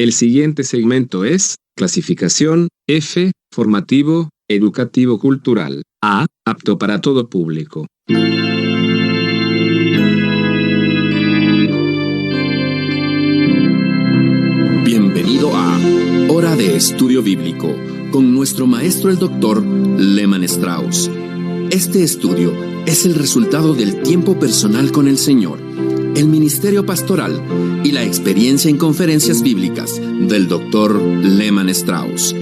El siguiente segmento es clasificación F, formativo, educativo cultural. A, apto para todo público. Bienvenido a Hora de Estudio Bíblico con nuestro maestro el Dr. Lehman Strauss. Este estudio es el resultado del tiempo personal con el Señor, el ministerio pastoral y la experiencia en conferencias bíblicas del Dr. Lehman Strauss.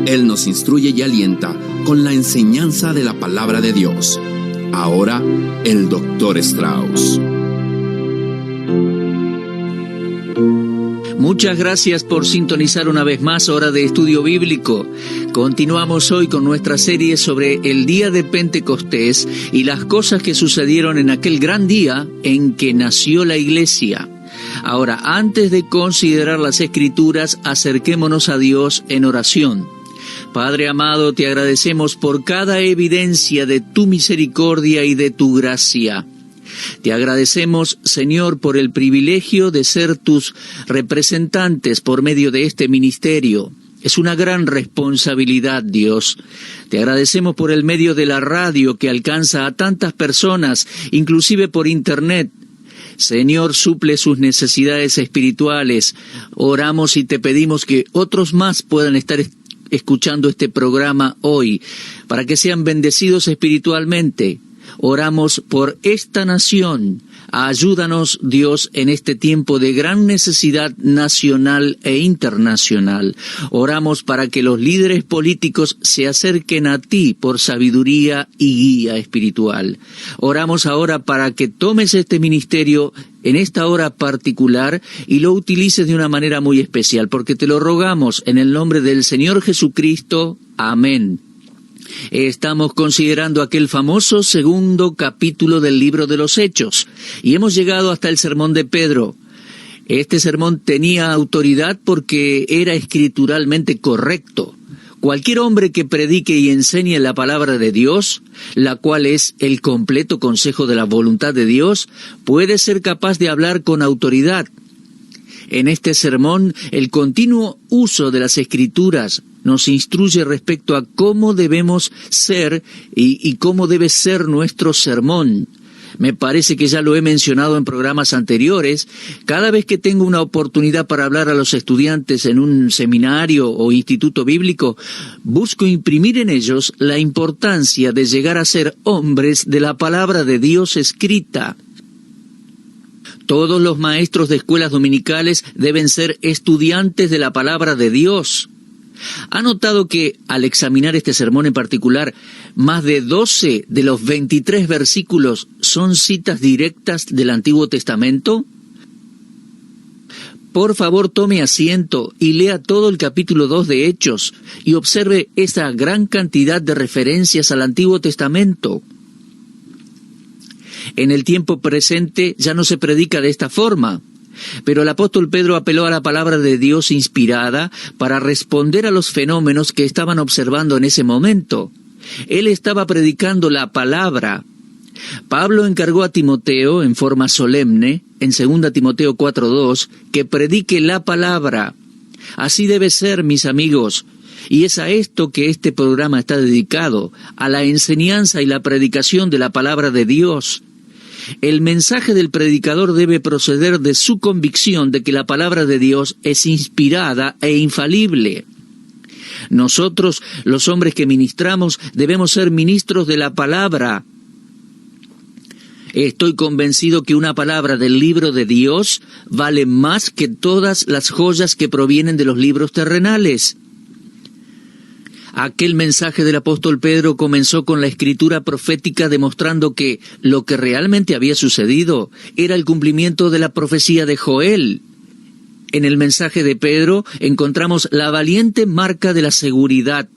Él nos instruye y alienta con la enseñanza de la palabra de Dios. Ahora, el Dr. Strauss. Muchas gracias por sintonizar una vez más Hora de Estudio Bíblico. Continuamos hoy con nuestra serie sobre el día de Pentecostés y las cosas que sucedieron en aquel gran día en que nació la iglesia. Ahora, antes de considerar las Escrituras, acerquémonos a Dios en oración. Padre amado, te agradecemos por cada evidencia de tu misericordia y de tu gracia. Te agradecemos, Señor, por el privilegio de ser tus representantes por medio de este ministerio. Es una gran responsabilidad, Dios. Te agradecemos por el medio de la radio que alcanza a tantas personas, inclusive por internet. Señor, suple sus necesidades espirituales. Oramos y te pedimos que otros más puedan estar escuchando este programa hoy, para que sean bendecidos espiritualmente. Oramos por esta nación. Ayúdanos, Dios, en este tiempo de gran necesidad nacional e internacional. Oramos para que los líderes políticos se acerquen a ti por sabiduría y guía espiritual. Oramos ahora para que tomes este ministerio en esta hora particular y lo utilices de una manera muy especial, porque te lo rogamos en el nombre del Señor Jesucristo. Amén. Estamos considerando aquel famoso segundo capítulo del libro de los Hechos y hemos llegado hasta el sermón de Pedro. Este sermón tenía autoridad porque era escrituralmente correcto. Cualquier hombre que predique y enseñe la palabra de Dios, la cual es el completo consejo de la voluntad de Dios, puede ser capaz de hablar con autoridad. En este sermón, el continuo uso de las Escrituras nos instruye respecto a cómo debemos ser y cómo debe ser nuestro sermón. Me parece que ya lo he mencionado en programas anteriores. Cada vez que tengo una oportunidad para hablar a los estudiantes en un seminario o instituto bíblico, busco imprimir en ellos la importancia de llegar a ser hombres de la palabra de Dios escrita. Todos los maestros de escuelas dominicales deben ser estudiantes de la palabra de Dios. ¿Ha notado que, al examinar este sermón en particular, más de 12 de los 23 versículos son citas directas del Antiguo Testamento? Por favor, tome asiento y lea todo el capítulo 2 de Hechos y observe esa gran cantidad de referencias al Antiguo Testamento. En el tiempo presente ya no se predica de esta forma, pero el apóstol Pedro apeló a la palabra de Dios inspirada para responder a los fenómenos que estaban observando en ese momento. Él estaba predicando la palabra. Pablo encargó a Timoteo en forma solemne, en 2 Timoteo 4:2, que predique la palabra. Así debe ser, mis amigos. Y es a esto que este programa está dedicado, a la enseñanza y la predicación de la palabra de Dios. El mensaje del predicador debe proceder de su convicción de que la palabra de Dios es inspirada e infalible. Nosotros, los hombres que ministramos, debemos ser ministros de la palabra. Estoy convencido que una palabra del libro de Dios vale más que todas las joyas que provienen de los libros terrenales. Aquel mensaje del apóstol Pedro comenzó con la escritura profética demostrando que lo que realmente había sucedido era el cumplimiento de la profecía de Joel. En el mensaje de Pedro encontramos la valiente marca de la seguridad.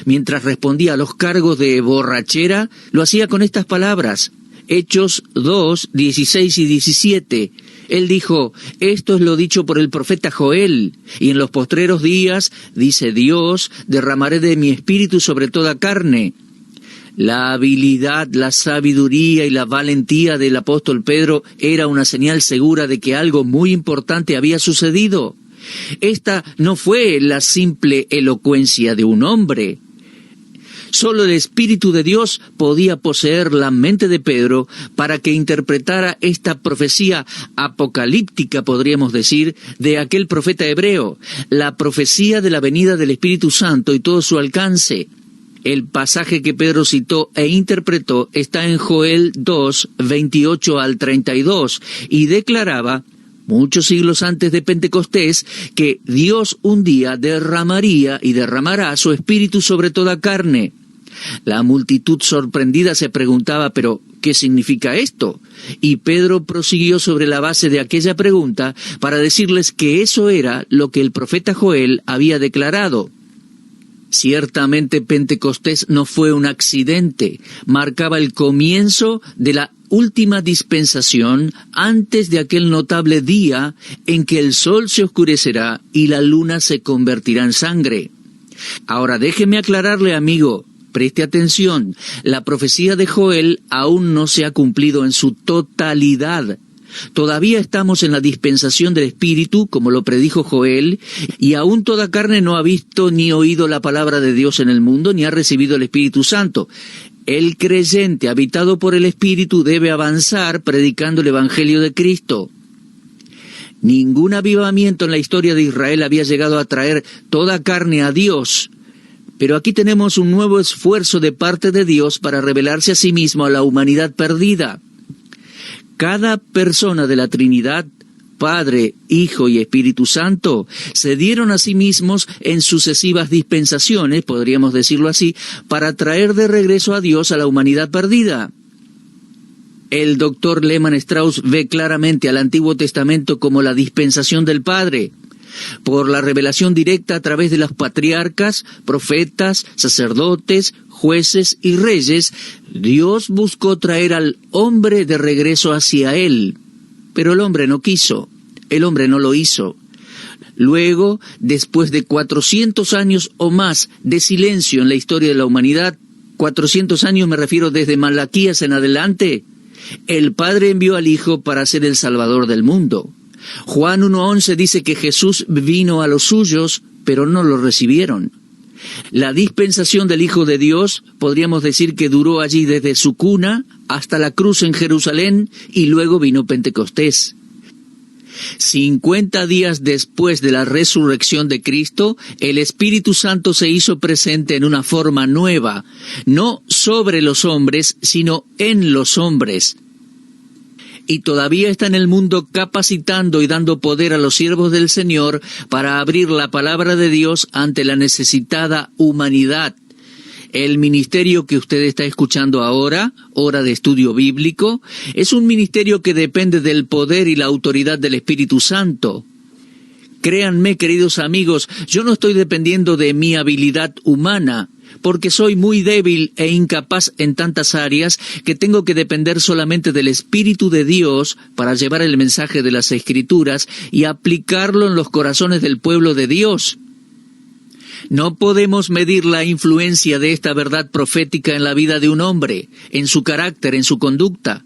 Mientras respondía a los cargos de borrachera, lo hacía con estas palabras. Hechos 2, 16 y 17. Él dijo, esto es lo dicho por el profeta Joel, y en los postreros días, dice Dios, derramaré de mi espíritu sobre toda carne. La habilidad, la sabiduría y la valentía del apóstol Pedro era una señal segura de que algo muy importante había sucedido. Esta no fue la simple elocuencia de un hombre. Solo el Espíritu de Dios podía poseer la mente de Pedro para que interpretara esta profecía apocalíptica, podríamos decir, de aquel profeta hebreo, la profecía de la venida del Espíritu Santo y todo su alcance. El pasaje que Pedro citó e interpretó está en Joel 2, 28 al 32, y declaraba, muchos siglos antes de Pentecostés, que Dios un día derramaría y derramará su Espíritu sobre toda carne. La multitud sorprendida se preguntaba, ¿pero qué significa esto? Y Pedro prosiguió sobre la base de aquella pregunta para decirles que eso era lo que el profeta Joel había declarado. Ciertamente Pentecostés no fue un accidente, marcaba el comienzo de la última dispensación antes de aquel notable día en que el sol se oscurecerá y la luna se convertirá en sangre. Ahora déjeme aclararle, amigo, preste atención, la profecía de Joel aún no se ha cumplido en su totalidad. Todavía estamos en la dispensación del Espíritu, como lo predijo Joel, y aún toda carne no ha visto ni oído la palabra de Dios en el mundo, ni ha recibido el Espíritu Santo. El creyente, habitado por el Espíritu, debe avanzar predicando el Evangelio de Cristo. Ningún avivamiento en la historia de Israel había llegado a traer toda carne a Dios. Pero aquí tenemos un nuevo esfuerzo de parte de Dios para revelarse a sí mismo a la humanidad perdida. Cada persona de la Trinidad, Padre, Hijo y Espíritu Santo, se dieron a sí mismos en sucesivas dispensaciones, podríamos decirlo así, para traer de regreso a Dios a la humanidad perdida. El doctor Lehmann Strauss ve claramente al Antiguo Testamento como la dispensación del Padre. Por la revelación directa a través de los patriarcas, profetas, sacerdotes, jueces y reyes, Dios buscó traer al hombre de regreso hacia Él. Pero el hombre no quiso, el hombre no lo hizo. Luego, después de 400 años o más de silencio en la historia de la humanidad, 400 años me refiero desde Malaquías en adelante, el Padre envió al Hijo para ser el Salvador del mundo. Juan 1:11 dice que Jesús vino a los suyos, pero no lo recibieron. La dispensación del Hijo de Dios, podríamos decir que duró allí desde su cuna hasta la cruz en Jerusalén, y luego vino Pentecostés. 50 días después de la resurrección de Cristo, el Espíritu Santo se hizo presente en una forma nueva, no sobre los hombres, sino en los hombres. Y todavía está en el mundo capacitando y dando poder a los siervos del Señor para abrir la palabra de Dios ante la necesitada humanidad. El ministerio que usted está escuchando ahora, Hora de Estudio Bíblico, es un ministerio que depende del poder y la autoridad del Espíritu Santo. Créanme, queridos amigos, yo no estoy dependiendo de mi habilidad humana, porque soy muy débil e incapaz en tantas áreas que tengo que depender solamente del Espíritu de Dios para llevar el mensaje de las Escrituras y aplicarlo en los corazones del pueblo de Dios. No podemos medir la influencia de esta verdad profética en la vida de un hombre, en su carácter, en su conducta.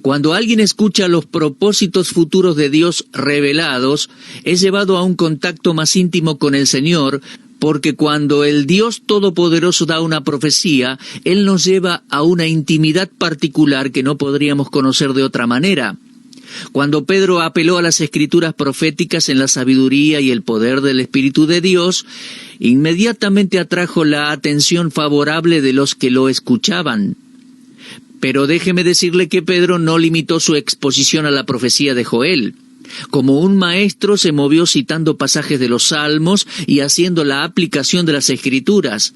Cuando alguien escucha los propósitos futuros de Dios revelados, es llevado a un contacto más íntimo con el Señor, porque cuando el Dios Todopoderoso da una profecía, Él nos lleva a una intimidad particular que no podríamos conocer de otra manera. Cuando Pedro apeló a las Escrituras proféticas en la sabiduría y el poder del Espíritu de Dios, inmediatamente atrajo la atención favorable de los que lo escuchaban. Pero déjeme decirle que Pedro no limitó su exposición a la profecía de Joel. Como un maestro se movió citando pasajes de los Salmos y haciendo la aplicación de las Escrituras.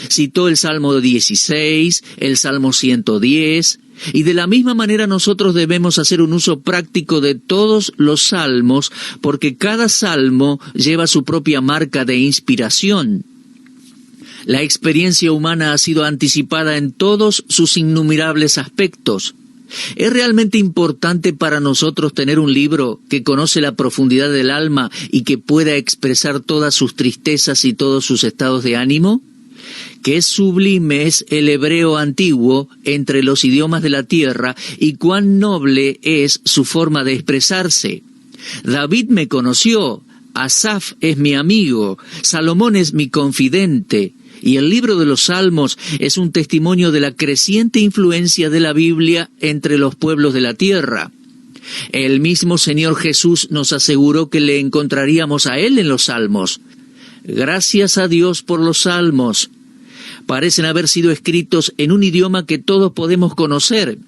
Citó el Salmo 16, el Salmo 110, y de la misma manera nosotros debemos hacer un uso práctico de todos los salmos, porque cada salmo lleva su propia marca de inspiración. La experiencia humana ha sido anticipada en todos sus innumerables aspectos. ¿Es realmente importante para nosotros tener un libro que conoce la profundidad del alma y que pueda expresar todas sus tristezas y todos sus estados de ánimo? Qué sublime es el hebreo antiguo entre los idiomas de la tierra y cuán noble es su forma de expresarse. David me conoció, Asaf es mi amigo, Salomón es mi confidente, y el libro de los Salmos es un testimonio de la creciente influencia de la Biblia entre los pueblos de la tierra. El mismo Señor Jesús nos aseguró que le encontraríamos a Él en los Salmos. Gracias a Dios por los Salmos. Parecen haber sido escritos en un idioma que todos podemos conocer,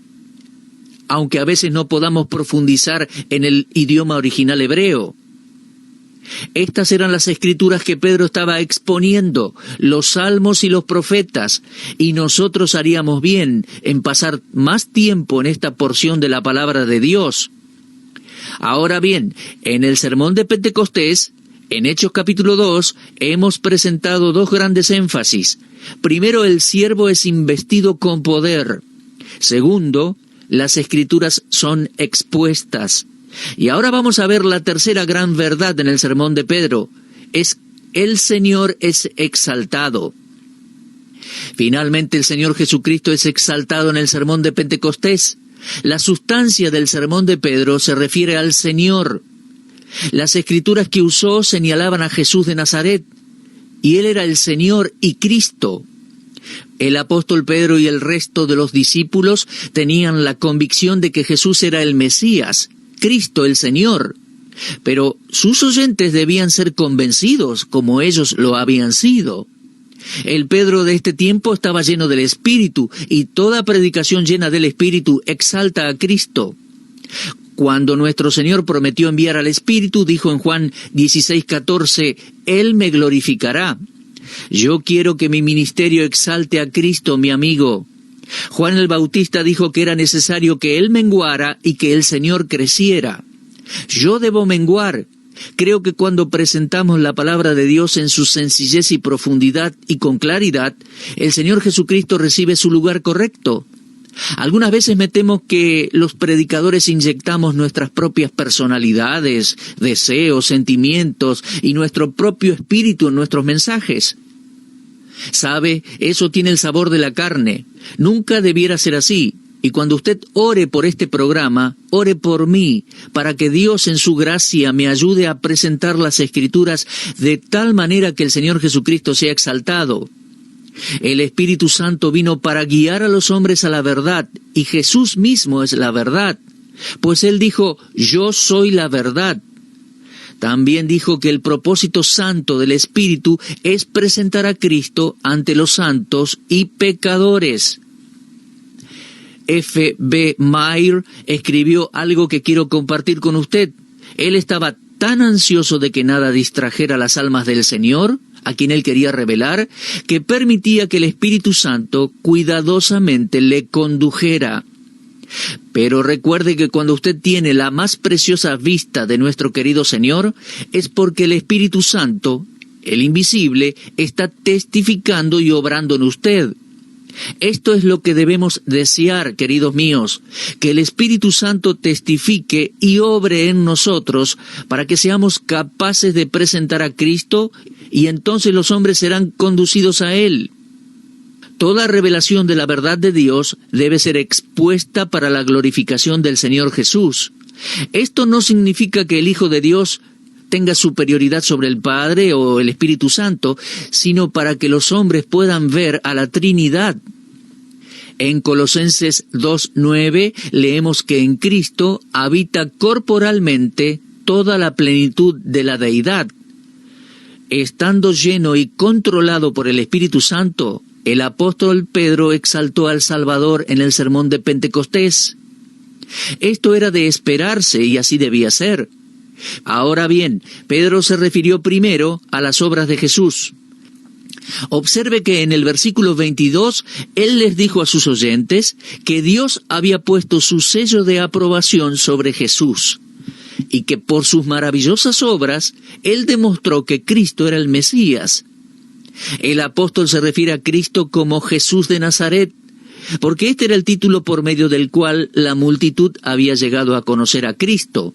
aunque a veces no podamos profundizar en el idioma original hebreo. Estas eran las escrituras que Pedro estaba exponiendo, los salmos y los profetas, y nosotros haríamos bien en pasar más tiempo en esta porción de la palabra de Dios. Ahora bien, en el sermón de Pentecostés, en Hechos capítulo 2, hemos presentado dos grandes énfasis. Primero, el siervo es investido con poder. Segundo, las escrituras son expuestas. Y ahora vamos a ver la tercera gran verdad en el sermón de Pedro. El Señor es exaltado. Finalmente el Señor Jesucristo es exaltado en el sermón de Pentecostés. La sustancia del sermón de Pedro se refiere al Señor. Las escrituras que usó señalaban a Jesús de Nazaret, y Él era el Señor y Cristo. El apóstol Pedro y el resto de los discípulos tenían la convicción de que Jesús era el Mesías, Cristo el Señor, pero sus oyentes debían ser convencidos como ellos lo habían sido. El Pedro de este tiempo estaba lleno del Espíritu, y toda predicación llena del Espíritu exalta a Cristo. Cuando nuestro Señor prometió enviar al Espíritu, dijo en Juan 16:14, Él me glorificará. Yo quiero que mi ministerio exalte a Cristo, mi amigo. Juan el Bautista dijo que era necesario que Él menguara y que el Señor creciera. Yo debo menguar. Creo que cuando presentamos la palabra de Dios en su sencillez y profundidad y con claridad, el Señor Jesucristo recibe su lugar correcto. Algunas veces me temo que los predicadores inyectamos nuestras propias personalidades, deseos, sentimientos y nuestro propio espíritu en nuestros mensajes. ¿Sabe? Eso tiene el sabor de la carne. Nunca debiera ser así. Y cuando usted ore por este programa, ore por mí, para que Dios en su gracia me ayude a presentar las Escrituras de tal manera que el Señor Jesucristo sea exaltado. El Espíritu Santo vino para guiar a los hombres a la verdad, y Jesús mismo es la verdad, pues Él dijo, yo soy la verdad. También dijo que el propósito santo del Espíritu es presentar a Cristo ante los santos y pecadores. F.B. Meyer escribió algo que quiero compartir con usted. Él estaba tan ansioso de que nada distrajera las almas del Señor, a quien Él quería revelar, que permitía que el Espíritu Santo cuidadosamente le condujera. Pero recuerde que cuando usted tiene la más preciosa vista de nuestro querido Señor, es porque el Espíritu Santo, el invisible, está testificando y obrando en usted. Esto es lo que debemos desear, queridos míos, que el Espíritu Santo testifique y obre en nosotros para que seamos capaces de presentar a Cristo, y entonces los hombres serán conducidos a Él. Toda revelación de la verdad de Dios debe ser expuesta para la glorificación del Señor Jesús. Esto no significa que el Hijo de Dios tenga superioridad sobre el Padre o el Espíritu Santo, sino para que los hombres puedan ver a la Trinidad. En Colosenses 2:9 leemos que en Cristo habita corporalmente toda la plenitud de la deidad. Estando lleno y controlado por el Espíritu Santo, el apóstol Pedro exaltó al Salvador en el sermón de Pentecostés. Esto era de esperarse y así debía ser. Ahora bien, Pedro se refirió primero a las obras de Jesús. Observe que en el versículo 22, él les dijo a sus oyentes que Dios había puesto su sello de aprobación sobre Jesús, y que por sus maravillosas obras, él demostró que Cristo era el Mesías. El apóstol se refiere a Cristo como Jesús de Nazaret, porque este era el título por medio del cual la multitud había llegado a conocer a Cristo.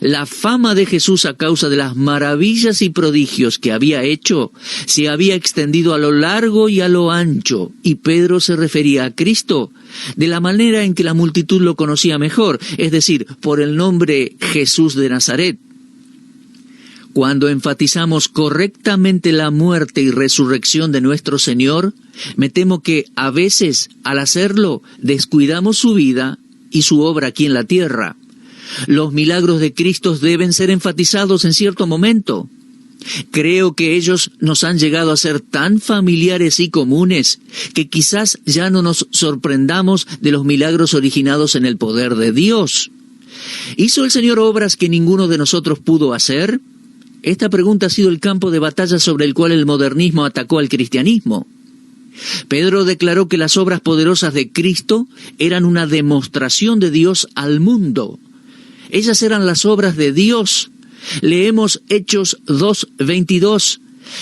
La fama de Jesús a causa de las maravillas y prodigios que había hecho se había extendido a lo largo y a lo ancho, y Pedro se refería a Cristo de la manera en que la multitud lo conocía mejor, es decir, por el nombre Jesús de Nazaret. Cuando enfatizamos correctamente la muerte y resurrección de nuestro Señor, me temo que a veces, al hacerlo, descuidamos su vida y su obra aquí en la tierra. Los milagros de Cristo deben ser enfatizados en cierto momento. Creo que ellos nos han llegado a ser tan familiares y comunes que quizás ya no nos sorprendamos de los milagros originados en el poder de Dios. ¿Hizo el Señor obras que ninguno de nosotros pudo hacer? Esta pregunta ha sido el campo de batalla sobre el cual el modernismo atacó al cristianismo. Pedro declaró que las obras poderosas de Cristo eran una demostración de Dios al mundo. Ellas eran las obras de Dios. Leemos Hechos 2:22.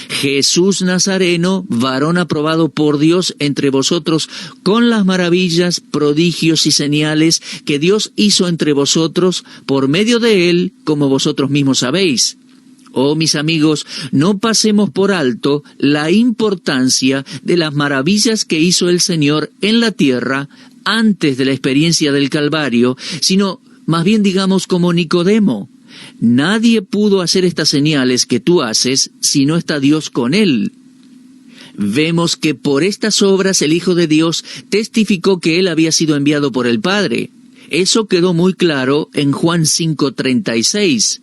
Jesús Nazareno, varón aprobado por Dios entre vosotros, con las maravillas, prodigios y señales que Dios hizo entre vosotros por medio de él, como vosotros mismos sabéis. Oh, mis amigos, no pasemos por alto la importancia de las maravillas que hizo el Señor en la tierra antes de la experiencia del Calvario, sino más bien digamos como Nicodemo. Nadie pudo hacer estas señales que tú haces si no está Dios con él. Vemos que por estas obras el Hijo de Dios testificó que él había sido enviado por el Padre. Eso quedó muy claro en Juan 5:36.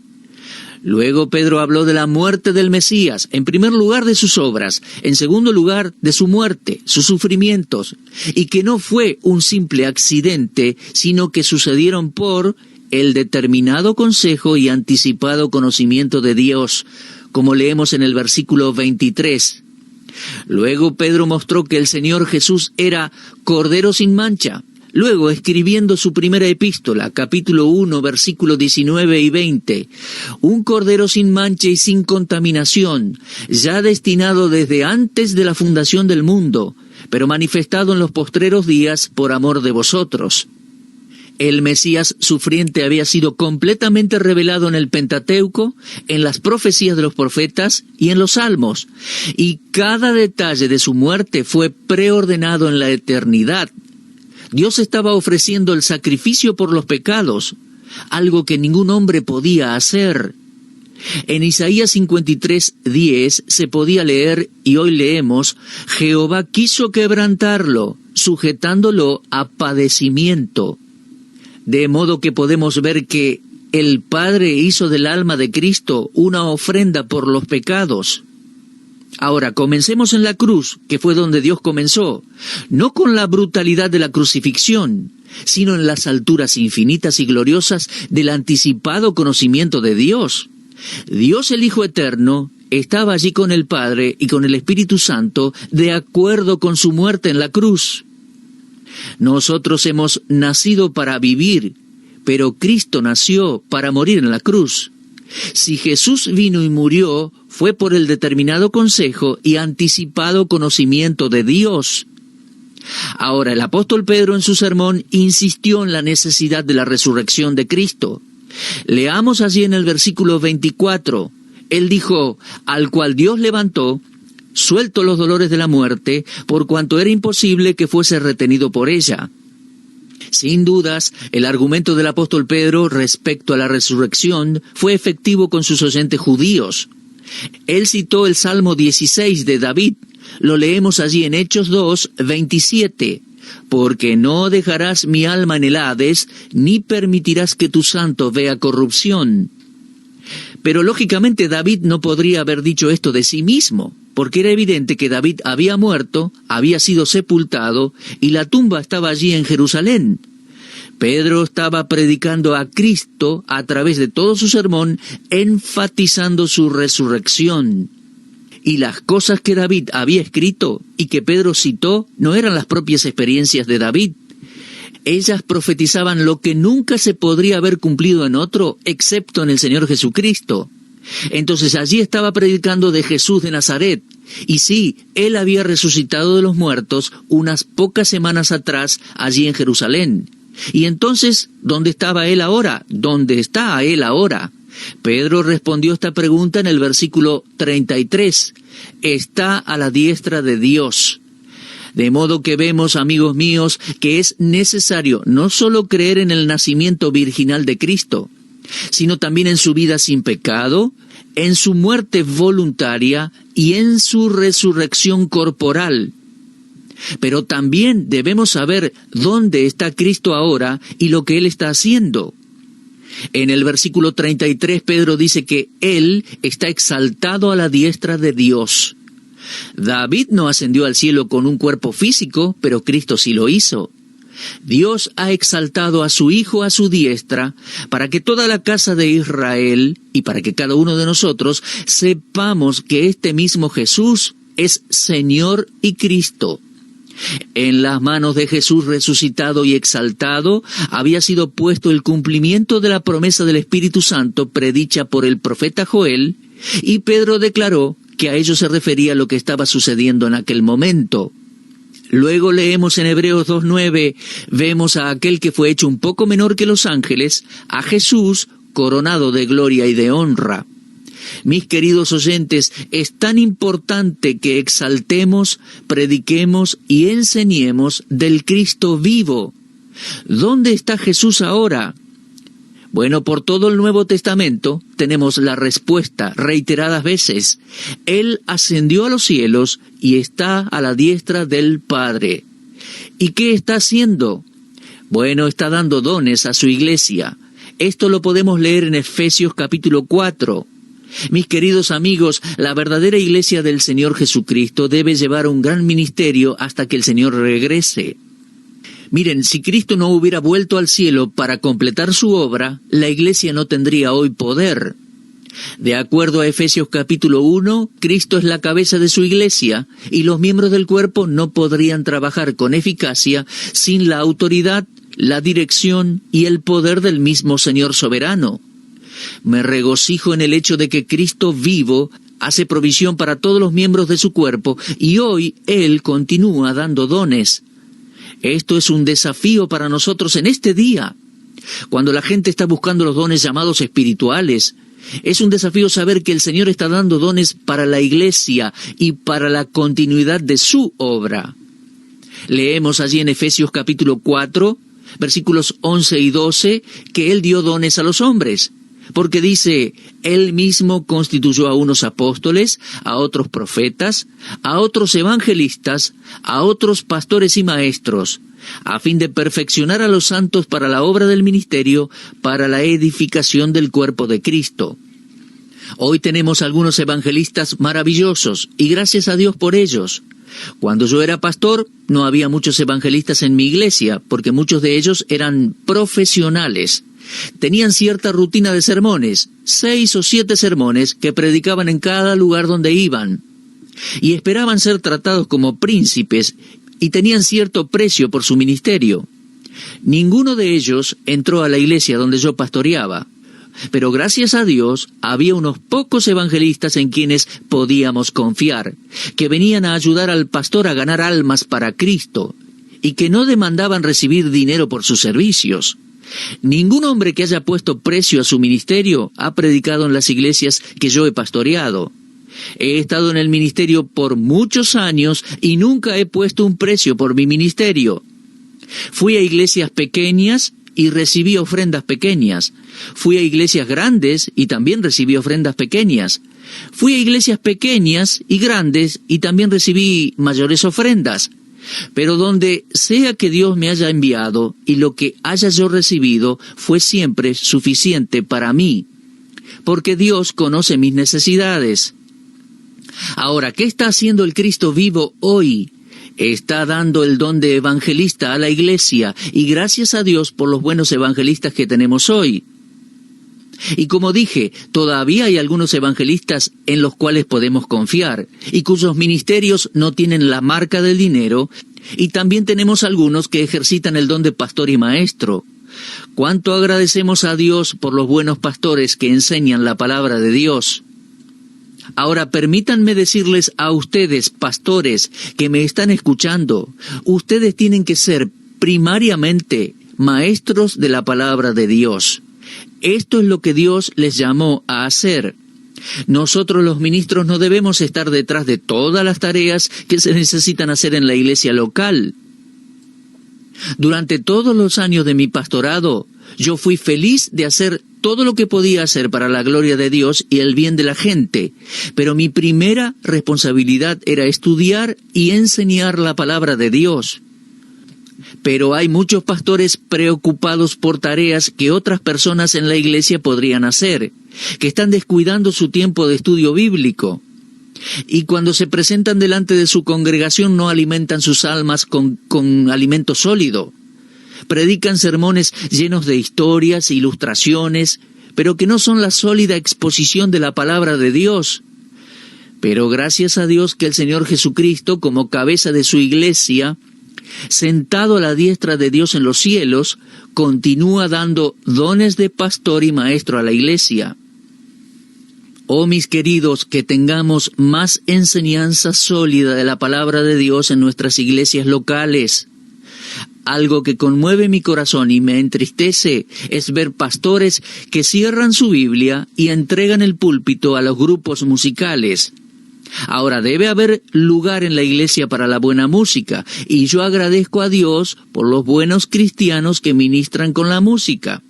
Luego Pedro habló de la muerte del Mesías, en primer lugar de sus obras, en segundo lugar de su muerte, sus sufrimientos, y que no fue un simple accidente, sino que sucedieron por el determinado consejo y anticipado conocimiento de Dios, como leemos en el versículo 23. Luego Pedro mostró que el Señor Jesús era Cordero sin mancha. Luego, escribiendo su primera epístola, capítulo 1, versículos 19 y 20, un Cordero sin mancha y sin contaminación, ya destinado desde antes de la fundación del mundo, pero manifestado en los postreros días por amor de vosotros. El Mesías sufriente había sido completamente revelado en el Pentateuco, en las profecías de los profetas y en los Salmos, y cada detalle de su muerte fue preordenado en la eternidad. Dios estaba ofreciendo el sacrificio por los pecados, algo que ningún hombre podía hacer. En Isaías 53:10 se podía leer, y hoy leemos, Jehová quiso quebrantarlo, sujetándolo a padecimiento. De modo que podemos ver que el Padre hizo del alma de Cristo una ofrenda por los pecados. Ahora, comencemos en la cruz, que fue donde Dios comenzó, no con la brutalidad de la crucifixión, sino en las alturas infinitas y gloriosas del anticipado conocimiento de Dios. Dios el Hijo Eterno estaba allí con el Padre y con el Espíritu Santo, de acuerdo con su muerte en la cruz. Nosotros hemos nacido para vivir, pero Cristo nació para morir en la cruz. Si Jesús vino y murió, fue por el determinado consejo y anticipado conocimiento de Dios. Ahora, el apóstol Pedro en su sermón insistió en la necesidad de la resurrección de Cristo. Leamos allí en el versículo 24. Él dijo, al cual Dios levantó, suelto los dolores de la muerte, por cuanto era imposible que fuese retenido por ella. Sin dudas, el argumento del apóstol Pedro respecto a la resurrección fue efectivo con sus oyentes judíos. Él citó el Salmo 16 de David, lo leemos allí en Hechos 2:27, porque no dejarás mi alma en el Hades, ni permitirás que tu santo vea corrupción. Pero lógicamente David no podría haber dicho esto de sí mismo, porque era evidente que David había muerto, había sido sepultado, y la tumba estaba allí en Jerusalén. Pedro estaba predicando a Cristo a través de todo su sermón, enfatizando su resurrección. Y las cosas que David había escrito y que Pedro citó no eran las propias experiencias de David. Ellas profetizaban lo que nunca se podría haber cumplido en otro, excepto en el Señor Jesucristo. Entonces allí estaba predicando de Jesús de Nazaret. Y sí, él había resucitado de los muertos unas pocas semanas atrás allí en Jerusalén. Y entonces, ¿dónde estaba él ahora? ¿Dónde está él ahora? Pedro respondió esta pregunta en el versículo 33. Está a la diestra de Dios. De modo que vemos, amigos míos, que es necesario no solo creer en el nacimiento virginal de Cristo, sino también en su vida sin pecado, en su muerte voluntaria y en su resurrección corporal. Pero también debemos saber dónde está Cristo ahora y lo que Él está haciendo. En el versículo 33, Pedro dice que Él está exaltado a la diestra de Dios. David no ascendió al cielo con un cuerpo físico, pero Cristo sí lo hizo. Dios ha exaltado a su Hijo a su diestra para que toda la casa de Israel y para que cada uno de nosotros sepamos que este mismo Jesús es Señor y Cristo. En las manos de Jesús resucitado y exaltado había sido puesto el cumplimiento de la promesa del Espíritu Santo predicha por el profeta Joel, y Pedro declaró que a ello se refería lo que estaba sucediendo en aquel momento. Luego leemos en Hebreos 2:9, vemos a aquel que fue hecho un poco menor que los ángeles, a Jesús coronado de gloria y de honra. Mis queridos oyentes, es tan importante que exaltemos, prediquemos y enseñemos del Cristo vivo. ¿Dónde está Jesús ahora? Bueno, por todo el Nuevo Testamento tenemos la respuesta reiteradas veces. Él ascendió a los cielos y está a la diestra del Padre. ¿Y qué está haciendo? Bueno, está dando dones a su iglesia. Esto lo podemos leer en Efesios capítulo 4. Mis queridos amigos, la verdadera iglesia del Señor Jesucristo debe llevar un gran ministerio hasta que el Señor regrese. Miren, si Cristo no hubiera vuelto al cielo para completar su obra, la iglesia no tendría hoy poder. De acuerdo a Efesios capítulo 1, Cristo es la cabeza de su iglesia y los miembros del cuerpo no podrían trabajar con eficacia sin la autoridad, la dirección y el poder del mismo Señor soberano. Me regocijo en el hecho de que Cristo vivo hace provisión para todos los miembros de su cuerpo y hoy Él continúa dando dones. Esto es un desafío para nosotros en este día. Cuando la gente está buscando los dones llamados espirituales, es un desafío saber que el Señor está dando dones para la iglesia y para la continuidad de su obra. Leemos allí en Efesios capítulo 4, versículos 11 y 12, que Él dio dones a los hombres. Porque dice, Él mismo constituyó a unos apóstoles, a otros profetas, a otros evangelistas, a otros pastores y maestros, a fin de perfeccionar a los santos para la obra del ministerio, para la edificación del cuerpo de Cristo. Hoy tenemos algunos evangelistas maravillosos, y gracias a Dios por ellos. Cuando yo era pastor, no había muchos evangelistas en mi iglesia, porque muchos de ellos eran profesionales. Tenían cierta rutina de sermones, 6 o 7 sermones que predicaban en cada lugar donde iban, y esperaban ser tratados como príncipes, y tenían cierto precio por su ministerio. Ninguno de ellos entró a la iglesia donde yo pastoreaba, pero gracias a Dios había unos pocos evangelistas en quienes podíamos confiar, que venían a ayudar al pastor a ganar almas para Cristo, y que no demandaban recibir dinero por sus servicios. Ningún hombre que haya puesto precio a su ministerio ha predicado en las iglesias que yo he pastoreado. He estado en el ministerio por muchos años y nunca he puesto un precio por mi ministerio. Fui a iglesias pequeñas y recibí ofrendas pequeñas. Fui a iglesias grandes y también recibí ofrendas pequeñas. Fui a iglesias pequeñas y grandes y también recibí mayores ofrendas. Pero donde sea que Dios me haya enviado y lo que haya yo recibido fue siempre suficiente para mí, porque Dios conoce mis necesidades. Ahora, ¿qué está haciendo el Cristo vivo hoy? Está dando el don de evangelista a la iglesia, y gracias a Dios por los buenos evangelistas que tenemos hoy. Y como dije, todavía hay algunos evangelistas en los cuales podemos confiar, y cuyos ministerios no tienen la marca del dinero, y también tenemos algunos que ejercitan el don de pastor y maestro. ¿Cuánto agradecemos a Dios por los buenos pastores que enseñan la palabra de Dios? Ahora permítanme decirles a ustedes, pastores, que me están escuchando, ustedes tienen que ser primariamente maestros de la palabra de Dios. Esto es lo que Dios les llamó a hacer. Nosotros los ministros no debemos estar detrás de todas las tareas que se necesitan hacer en la iglesia local. Durante todos los años de mi pastorado, yo fui feliz de hacer todo lo que podía hacer para la gloria de Dios y el bien de la gente, pero mi primera responsabilidad era estudiar y enseñar la palabra de Dios. Pero hay muchos pastores preocupados por tareas que otras personas en la iglesia podrían hacer, que están descuidando su tiempo de estudio bíblico. Y cuando se presentan delante de su congregación no alimentan sus almas con alimento sólido. Predican sermones llenos de historias, ilustraciones, pero que no son la sólida exposición de la palabra de Dios. Pero gracias a Dios que el Señor Jesucristo, como cabeza de su iglesia, sentado a la diestra de Dios en los cielos, continúa dando dones de pastor y maestro a la iglesia. Oh mis queridos, que tengamos más enseñanza sólida de la palabra de Dios en nuestras iglesias locales. Algo que conmueve mi corazón y me entristece es ver pastores que cierran su Biblia y entregan el púlpito a los grupos musicales. Ahora, debe haber lugar en la iglesia para la buena música, y yo agradezco a Dios por los buenos cristianos que ministran con la música.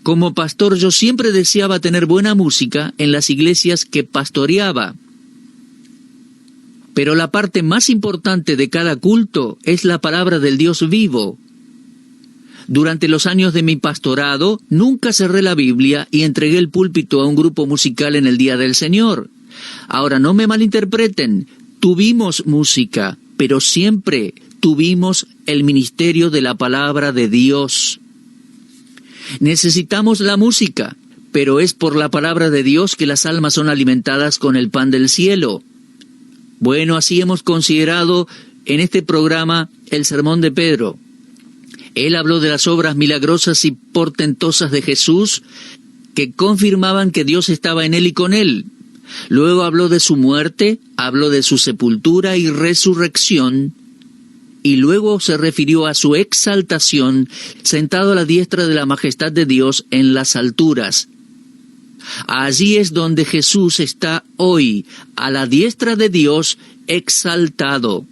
Como pastor, yo siempre deseaba tener buena música en las iglesias que pastoreaba. Pero la parte más importante de cada culto es la palabra del Dios vivo. Durante los años de mi pastorado, nunca cerré la Biblia y entregué el púlpito a un grupo musical en el Día del Señor. Ahora, no me malinterpreten, tuvimos música, pero siempre tuvimos el ministerio de la palabra de Dios. Necesitamos la música, pero es por la palabra de Dios que las almas son alimentadas con el pan del cielo. Bueno, así hemos considerado en este programa el sermón de Pedro. Él habló de las obras milagrosas y portentosas de Jesús que confirmaban que Dios estaba en él y con él. Luego habló de su muerte, habló de su sepultura y resurrección, y luego se refirió a su exaltación, sentado a la diestra de la majestad de Dios en las alturas. Allí es donde Jesús está hoy, a la diestra de Dios, exaltado.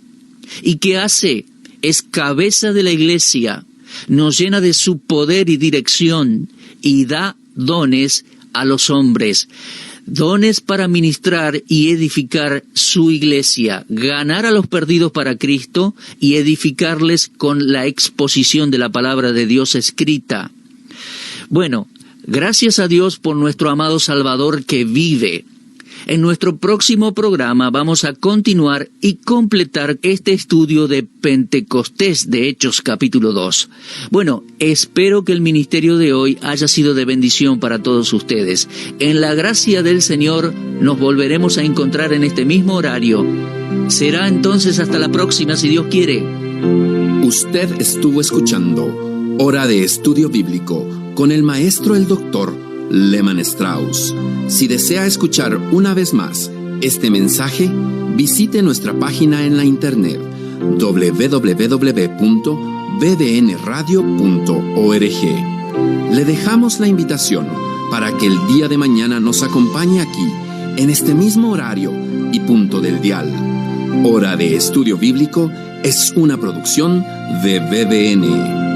¿Y qué hace? Es cabeza de la iglesia, nos llena de su poder y dirección, y da dones a los hombres. Dones para ministrar y edificar su iglesia, ganar a los perdidos para Cristo y edificarles con la exposición de la palabra de Dios escrita. Bueno, gracias a Dios por nuestro amado Salvador que vive. En nuestro próximo programa vamos a continuar y completar este estudio de Pentecostés de Hechos capítulo 2. Bueno, espero que el ministerio de hoy haya sido de bendición para todos ustedes. En la gracia del Señor nos volveremos a encontrar en este mismo horario. Será entonces hasta la próxima, si Dios quiere. Usted estuvo escuchando Hora de Estudio Bíblico con el maestro el doctor Lehman Strauss. Si desea escuchar una vez más este mensaje, visite nuestra página en la internet www.bbnradio.org. Le dejamos la invitación para que el día de mañana nos acompañe aquí, en este mismo horario y punto del dial. Hora de Estudio Bíblico es una producción de BBN.